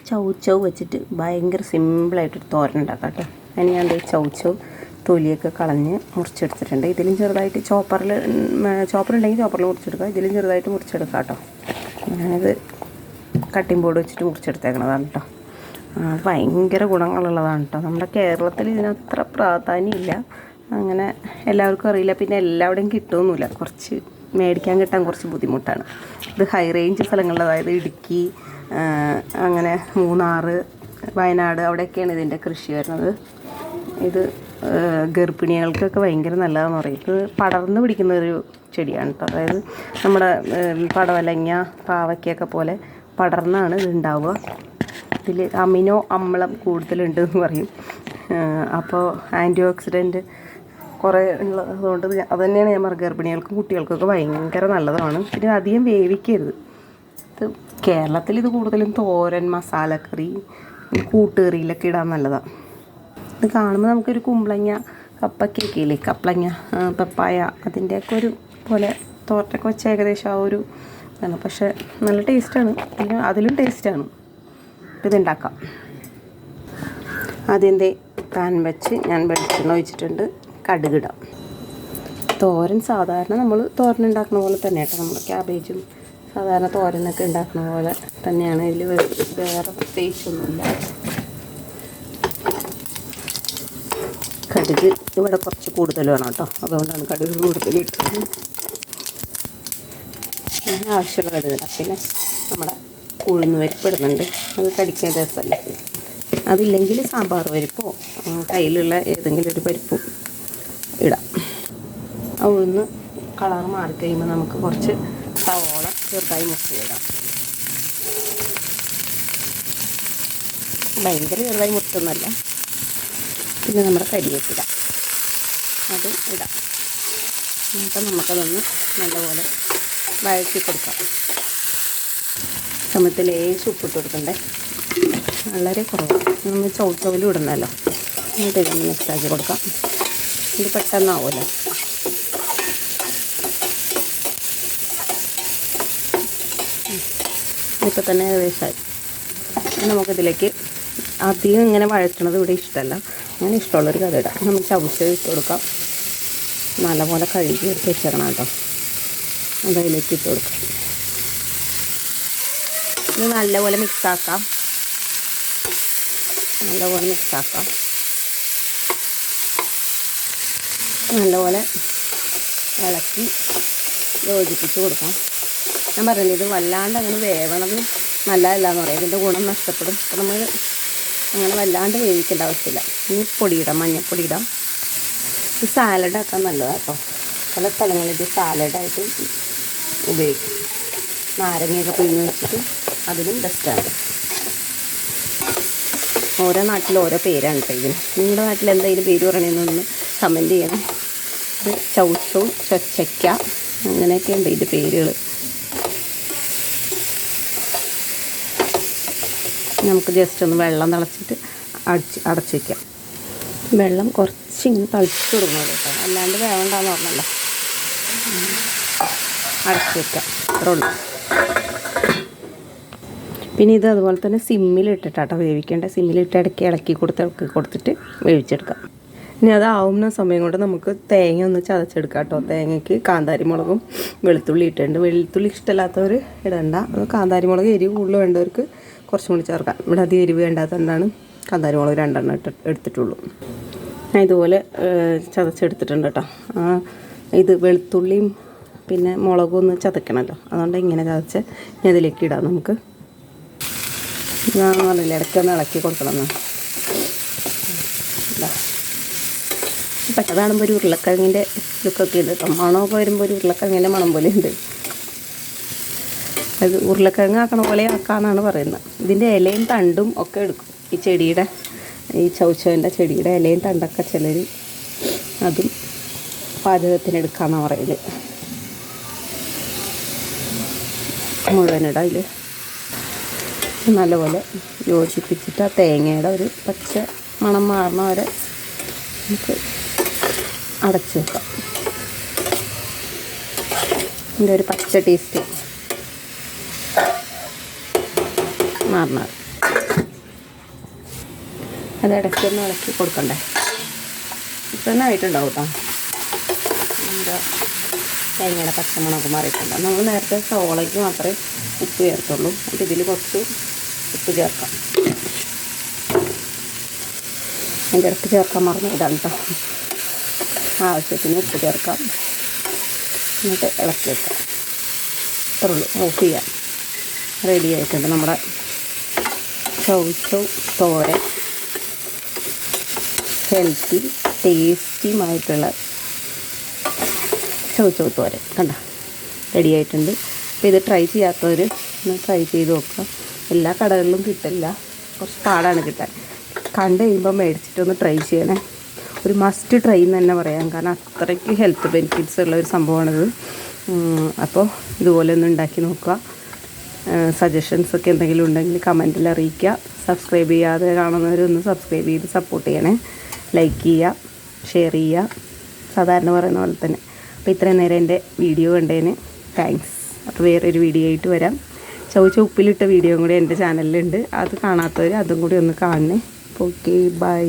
ചൗച്ചവ് വെച്ചിട്ട് ഭയങ്കര സിമ്പിളായിട്ടൊരു തോരൻ ഉണ്ടാക്കാം കേട്ടോ. അതിന് ഞാൻ ചൗച്ചവ് തൊലിയൊക്കെ കളഞ്ഞ് മുറിച്ചെടുത്തിട്ടുണ്ട്. ഇതിലും ചെറുതായിട്ട് ചോപ്പറുണ്ടെങ്കിൽ ചോപ്പറിൽ മുറിച്ചെടുക്കുക, ഇതിലും ചെറുതായിട്ട് മുറിച്ചെടുക്കാം കേട്ടോ. ഞാനത് കട്ടിംഗ് ബോർഡ് വെച്ചിട്ട് മുറിച്ചെടുത്തേക്കണതാണ് കേട്ടോ. ഭയങ്കര ഗുണങ്ങളുള്ളതാണ് കേട്ടോ. നമ്മുടെ കേരളത്തിൽ ഇതിനത്ര പ്രാധാന്യമില്ല, അങ്ങനെ എല്ലാവർക്കും അറിയില്ല. പിന്നെ എല്ലാവിടെയും കിട്ടുമൊന്നുമില്ല, കുറച്ച് മേടിക്കാൻ കിട്ടാൻ കുറച്ച് ബുദ്ധിമുട്ടാണ്. ഇത് ഹൈ റേഞ്ച് സ്ഥലങ്ങളിൽ, അതായത് ഇടുക്കി, അങ്ങനെ മൂന്നാർ, വയനാട്, അവിടെയൊക്കെയാണ് ഇതിൻ്റെ കൃഷി വരുന്നത്. ഇത് ഗർഭിണികൾക്കൊക്കെ ഭയങ്കര നല്ലതാണെന്ന് പറയും. ഇത് പടർന്ന് പിടിക്കുന്ന ഒരു ചെടിയാണ് കേട്ടോ. അതായത് നമ്മുടെ പടവലങ്ങ, പാവയ്ക്കൊക്കെ പോലെ പടർന്നാണ് ഇത് ഉണ്ടാവുക. ഇതിൽ അമിനോ അമ്ലം കൂടുതലുണ്ടെന്ന് പറയും. അപ്പോൾ ആൻറ്റി ഓക്സിഡൻറ്റ് കുറേ ഉള്ളതുകൊണ്ട് അത് തന്നെയാണ് ഞാൻ പറഞ്ഞത്, ഗർഭിണികൾക്കും കുട്ടികൾക്കൊക്കെ ഭയങ്കര നല്ലതാണ്. പിന്നെ അധികം വേവിക്കരുത്. ഇത് കേരളത്തിൽ ഇത് കൂടുതലും തോരൻ, മസാലക്കറി, കൂട്ടുകറിയിലൊക്കെ ഇടാൻ നല്ലതാണ്. ഇത് കാണുമ്പോൾ നമുക്കൊരു കുമ്പളങ്ങ, കപ്പയ്ക്കൊക്കെ ഇല്ലേ, കപ്പളങ്ങ, പപ്പായ, അതിൻ്റെയൊക്കെ ഒരു പോലെ തോരനൊക്കെ വെച്ച് ഏകദേശം ആ ഒരു ഇതാണ്. പക്ഷേ നല്ല ടേസ്റ്റാണ്, പിന്നെ അതിലും ടേസ്റ്റാണ്. ഇതുണ്ടാക്കാം. ആദ്യം പാൻ വെച്ച് ഞാൻ വെളിച്ചെണ്ണ ഒഴിച്ചിട്ടുണ്ട്, കടുകിടാം. തോരൻ സാധാരണ നമ്മൾ തോരൻ ഉണ്ടാക്കുന്ന പോലെ തന്നെ കേട്ടോ. നമ്മൾ ക്യാബേജും സാധാരണ തോരനൊക്കെ ഉണ്ടാക്കുന്ന പോലെ തന്നെയാണ്. ഇതിൽ വേറെ പ്രത്യേകിച്ചൊന്നുമില്ല. കടുക് ഇവിടെ കുറച്ച് കൂടുതൽ വേണം കേട്ടോ, അതുകൊണ്ടാണ് കടുക് കൂടുതൽ ഇട്ടത്. ആവശ്യമുള്ള കടുകിടാം. പിന്നെ നമ്മുടെ ഉഴുന്ന് പരിപ്പ് ഇടുന്നുണ്ട്, അത് കടിക്കാൻ രസമല്ല. അതില്ലെങ്കിൽ സാമ്പാർ പരിപ്പോ കയ്യിലുള്ള ഏതെങ്കിലും ഒരു പരിപ്പും ഇടാം. ആ ഉഴുന്ന് കളർ മാറിക്കഴിയുമ്പോൾ നമുക്ക് കുറച്ച് സവോള ചെറുതായി മുറിച്ചിടാം. ഭയങ്കര ചെറുതായി മുറിച്ചൊന്നുമല്ല. പിന്നെ നമ്മുടെ കരിവേപ്പില അതും ഇടാം. എന്നിട്ട് നമുക്കതൊന്ന് നല്ലപോലെ വഴറ്റി കൊടുക്കാം. സമയത്ത് ലേശം ഉപ്പിട്ട് കൊടുക്കണ്ടേ, വളരെ കുറവാണ്. നമ്മൾ ചൗച്ചവിലും ഇടണമല്ലോ. എന്നിട്ട് ഇതൊന്ന് മിക്സാക്കി കൊടുക്കാം. ഇത് പെട്ടെന്നാവുമല്ലോ. ഇതിപ്പോൾ തന്നെ ഏകദേശമായി. നമുക്കിതിലേക്ക് അധികം ഇങ്ങനെ വഴറ്റണത് ഇവിടെ ഇഷ്ടമല്ല. അങ്ങനെ ഇഷ്ടമുള്ളൊരു കഥ ഇടാം. നമുക്ക് ചവച്ചവ് ഇട്ട് കൊടുക്കാം. നല്ലപോലെ കഴുകി എടുത്ത് വെച്ചേക്കണം കേട്ടോ. അതതിലേക്ക് ഇട്ട് കൊടുക്കാം. ഇത് നല്ലപോലെ മിക്സാക്കാം. നല്ലപോലെ ഇളക്കി യോജിപ്പിച്ച് കൊടുക്കാം. ഞാൻ പറയുന്നത് ഇത് വല്ലാണ്ട് അങ്ങനെ വേവണത് നല്ലതല്ല എന്ന് പറയാം. ഇതിൻ്റെ ഗുണം നഷ്ടപ്പെടും. അപ്പോൾ നമ്മൾ അങ്ങനെ വല്ലാണ്ട് വേവിക്കേണ്ട ആവശ്യമില്ല. ഇനി പൊടിയിടാം, മഞ്ഞൾപ്പൊടി ഇടാം. ഇത് സാലഡാക്കാൻ നല്ലതാണ് കേട്ടോ. പല സ്ഥലങ്ങളിൽ ഇത് സാലഡായിട്ട് ഉപയോഗിക്കും. നാരങ്ങയൊക്കെ പിഴിഞ്ഞ് വെച്ചിട്ട് അതിലും ബെസ്റ്റാണ്. ഓരോ നാട്ടിൽ ഓരോ പേരാണ് കേട്ടോ ഇതിന്. നിങ്ങളുടെ നാട്ടിൽ എന്തെങ്കിലും പേര് പറയണമെന്നൊന്ന് കമൻറ്റ് ചെയ്യണം. ഇത് ചൗച്ചൗ, ചൊച്ചയ്ക്ക, അങ്ങനെയൊക്കെ ഉണ്ട് ഇതിൻ്റെ പേരുകൾ. നമുക്ക് ജസ്റ്റ് ഒന്ന് വെള്ളം തിളച്ചിട്ട് അടച്ച് വയ്ക്കാം. വെള്ളം കുറച്ചിങ്ങനെ തളിച്ച് കൊടുക്കണം കേട്ടോ, അല്ലാണ്ട് വേവണ്ടെന്ന് പറഞ്ഞല്ലോ. അടച്ച് വയ്ക്കാം, അത്രേ ഉള്ളൂ. പിന്നെ ഇത് അതുപോലെ തന്നെ സിമ്മിലിട്ടിട്ടാട്ടോ വേവിക്കേണ്ട. സിമ്മിലിട്ട് ഇളക്കി കൊടുത്തിട്ട് വേവിച്ചെടുക്കാം. ഇനി അതാവുന്ന സമയം കൊണ്ട് നമുക്ക് തേങ്ങ ഒന്ന് ചതച്ചെടുക്കാം കേട്ടോ. തേങ്ങയ്ക്ക് കാന്താരി മുളകും വെളുത്തുള്ളി ഇട്ടിട്ടുണ്ട്. വെളുത്തുള്ളി ഇഷ്ടമില്ലാത്തവർ ഇടണ്ട. അത് കാന്താരി മുളക് എരിവ് കൂടുതൽ വേണ്ടവർക്ക് കുറച്ചും കൂടി ചേർക്കാം. ഇവിടെ അധികം എരിവ് വേണ്ടാത്തതുകൊണ്ടാണ് കാന്താരി മുളക് 2 എടുത്തിട്ടുള്ളൂ. ഞാൻ ഇതുപോലെ ചതച്ചെടുത്തിട്ടുണ്ട് കേട്ടോ. ഇത് വെളുത്തുള്ളിയും പിന്നെ മുളകും ഒന്ന് ചതക്കണമല്ലോ, അതുകൊണ്ട് ഇങ്ങനെ ചതച്ച് ഇനി അതിലേക്ക് ഇടാം. നമുക്ക് ഞാൻ പറഞ്ഞില്ല ഇടയ്ക്കൊന്ന് ഇളക്കി കൊടുക്കണമെന്ന്. പക്ഷെ അതാകുമ്പോൾ ഒരു ഉരുളക്കിഴങ്ങിൻ്റെ ലുക്കൊക്കെ ഉണ്ട് കേട്ടോ. മണമൊക്കെ വരുമ്പോൾ ഒരു ഉരുളക്കിഴങ്ങിൻ്റെ മണം പോലെ ഉണ്ട്. അത് ഉരുളക്കിഴങ്ങ് ആക്കണ പോലെ ആക്കാമെന്നാണ് പറയുന്നത്. ഇതിൻ്റെ ഇലയും തണ്ടും ഒക്കെ എടുക്കും. ഈ ചെടിയുടെ, ഈ ചൗച്ചവിൻ്റെ ചെടിയുടെ ഇലയും തണ്ടൊക്കെ ചിലർ അതും പാചകത്തിന് എടുക്കാമെന്നാണ് പറയൽ. മുഴുവനിടാം. അതിൽ നല്ലപോലെ യോജിപ്പിച്ചിട്ട് ആ തേങ്ങയുടെ ഒരു പച്ച മണം മാറണ വരെ നമുക്ക് അടച്ചു വെക്കാം. ഇതിൻ്റെ ഒരു പച്ച ടേസ്റ്റ് മാറണ. അത് ഇടയ്ക്കൊന്ന് ഇളക്കി കൊടുക്കണ്ടേ. ഇപ്പം തന്നെ ആയിട്ടുണ്ടാവും കേട്ടോ. എന്താ തേങ്ങയുടെ പച്ചമണമൊക്കെ മാറിയിട്ടുണ്ട്. നമ്മൾ നേരത്തെ സവോളയ്ക്ക് മാത്രമേ ഉപ്പ് ചേർത്തുള്ളൂ. അപ്പോൾ ഇതിൽ കുറച്ച് ഉപ്പ് ചേർക്കാം. അതിൻ്റെ ഇടയ്ക്ക് ചേർക്കാൻ മറന്നു ഇതാണ് കേട്ടോ. ആവശ്യത്തിന് ഉപ്പ് ചേർക്കാം. എന്നിട്ട് ഇളക്കി വെക്കാം. ഇത്രേ ഉള്ളൂ. ഓഫ് ചെയ്യാം. റെഡി ആയിട്ടുണ്ട് നമ്മുടെ ചൗചൗ തോരൻ. ഹെൽത്തി ടേസ്റ്റിയുമായിട്ടുള്ള ചൗചൗ തോരൻ കണ്ട റെഡി ആയിട്ടുണ്ട്. അപ്പോൾ ഇത് ട്രൈ ചെയ്യാത്തവർ ഒന്ന് ട്രൈ ചെയ്ത് നോക്കുക. എല്ലാ കടകളിലും കിട്ടില്ല, കുറച്ച് പാടാണ് കിട്ടാൻ. കണ്ടു കഴിയുമ്പോൾ മേടിച്ചിട്ടൊന്ന് ട്രൈ ചെയ്യണേ. ഒരു മസ്റ്റ് ട്രൈ എന്ന് തന്നെ പറയാം. കാരണം അത്രയ്ക്ക് ഹെൽത്ത് ബെനിഫിറ്റ്സ് ഉള്ള ഒരു സംഭവമാണിത്. അപ്പോൾ ഇതുപോലെ ഒന്ന് ഉണ്ടാക്കി നോക്കുക. സജഷൻസൊക്കെ എന്തെങ്കിലും ഉണ്ടെങ്കിൽ കമൻറ്റിൽ അറിയിക്കുക. സബ്സ്ക്രൈബ് ചെയ്യാതെ കാണുന്നവരൊന്ന് സബ്സ്ക്രൈബ് ചെയ്ത് സപ്പോർട്ട് ചെയ്യണേ. ലൈക്ക് ചെയ്യുക, ഷെയർ ചെയ്യുക, സാധാരണ പറയുന്ന പോലെ തന്നെ. അപ്പോൾ ഇത്രയും നേരം എൻ്റെ വീഡിയോ കണ്ടതിന് താങ്ക്സ്. അപ്പോൾ വേറൊരു വീഡിയോ ആയിട്ട് വരാം. ചൗചൗ ഉപ്പിലിട്ട വീഡിയോയും കൂടി എൻ്റെ ചാനലിലുണ്ട്. അത് കാണാത്തവർ അതും കൂടി ഒന്ന് കാണണേ. Okay, by.